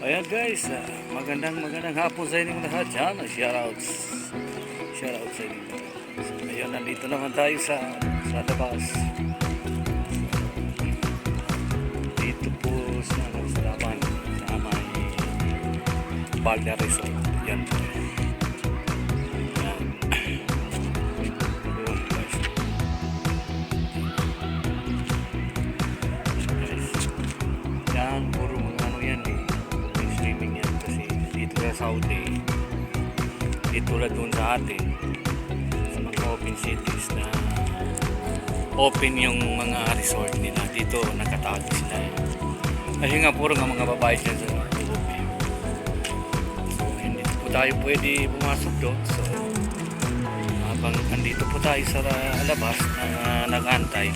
Ayan guys, magandang hapon sa inyong lahat dyan. Shoutouts sa inyo. So, ngayon, nandito naman tayo sa labas. Dito po sa laban sa may Balda Resort. Yan. Yan, puro mga ano yan eh. Swimming yan kasi dito sa Saudi, dito lang doon sa atin sa mga open cities na open yung mga resort nila. Dito nakatago sila eh. Kasi nga puro nga mga babae dyan sa loob eh. So hindi po tayo pwede pumasok doon. So habang andito po tayo sa labas na nag-antay,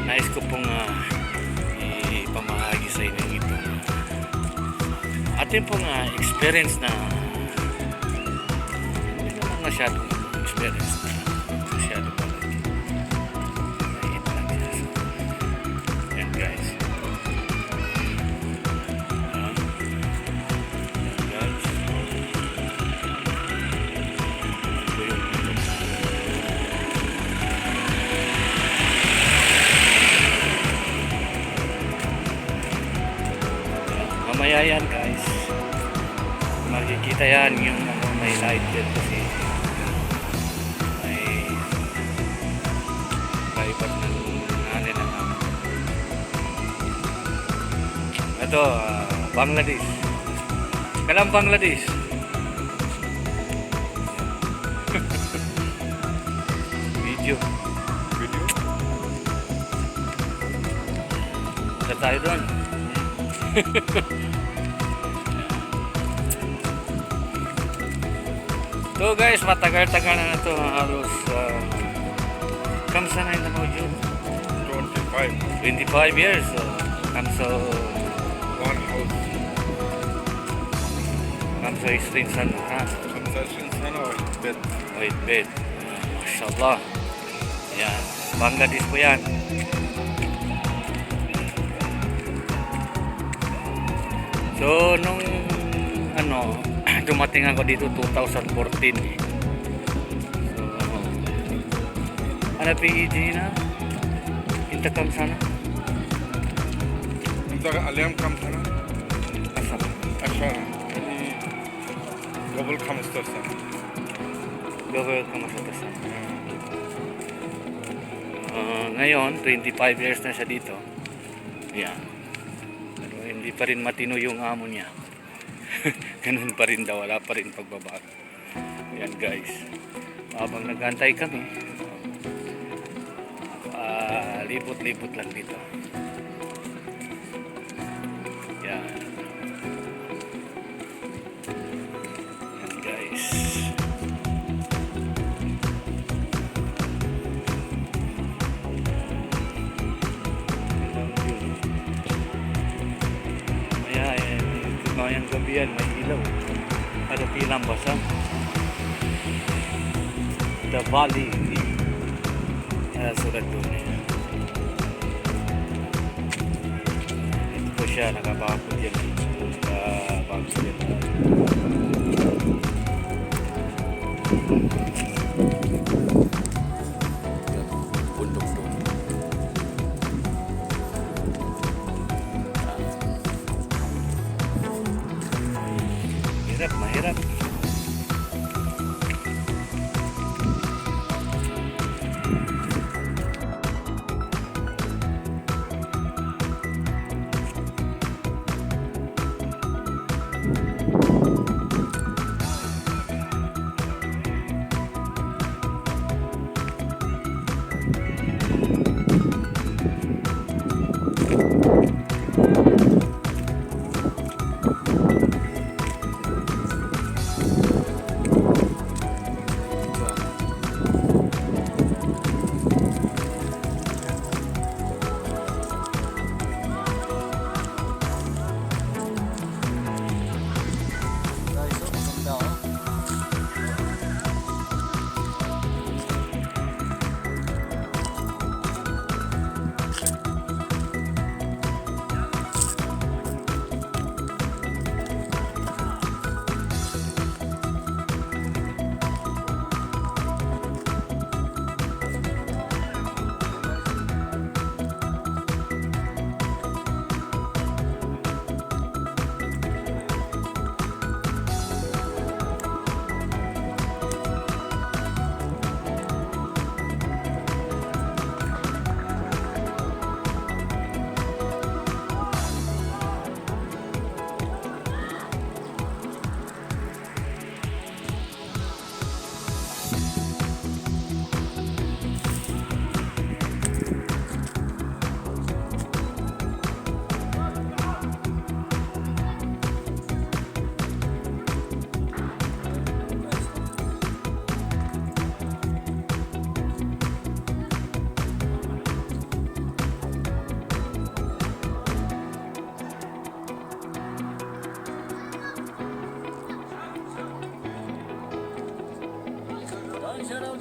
nais ko pong ipamahagi sa inyo ito atin pong experience na hindi naman masyadong experience na masyadong maliit lang siya. Yan guys. Yan guys. Ito yung mamaya yan guys, makikita yan yung may light din kasi may private ng nanin na namin. Ito Bangladesh, kalang Bangladesh. video na tayo doon. So guys, matagal-tagal na ito, halos kamsa na yun ako yun? 25 years. So, kamsa one house. Kamsa istrin sana ha? Kamsa istrin sana o bed. Wait, bed. Mashallah. Yan, Bangladesh po yan. So nung dumating ako dito 2014 eh. So ano PEG na? Intakam sana? Intakam aliyam kam sana? Asa? Asa. Global kamustar sana. Global kamustar sana. Ngayon 25 years na siya dito. Yan. Hindi pa rin matino yung amo niya. Ganun pa rin daw, wala pa rin pagbabago. Ayan guys, habang nag-antay kami, libot-libot lang dito. Yan. Ayan guys. Mayang gabi yan, may ilaw. Ada pilang basa. The Valley. Surat doon eh. Ito po siya, nakabakot yan. Nakabakot yan. Bundok doon. Mahirap.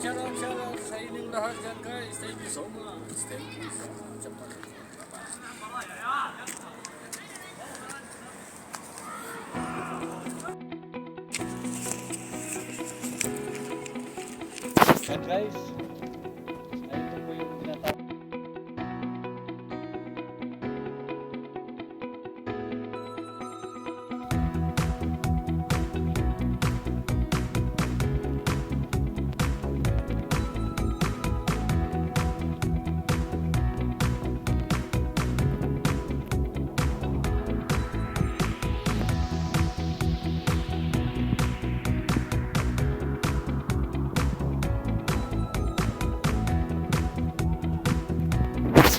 shoutout sa inyong lahat dyan guys. Thank you so much. Thank you so much. Yan guys. Ito po yung tinatawag.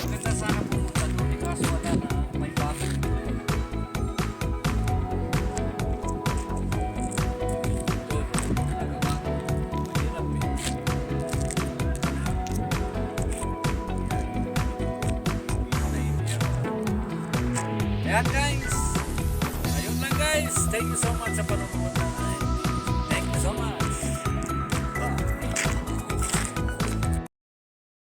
Maganda sana pumunta doon eh, kaso wala na may bakit. Doon, talaga mahirap eh. Ayan guys, ayun lang guys. Thank you so much sa panonood.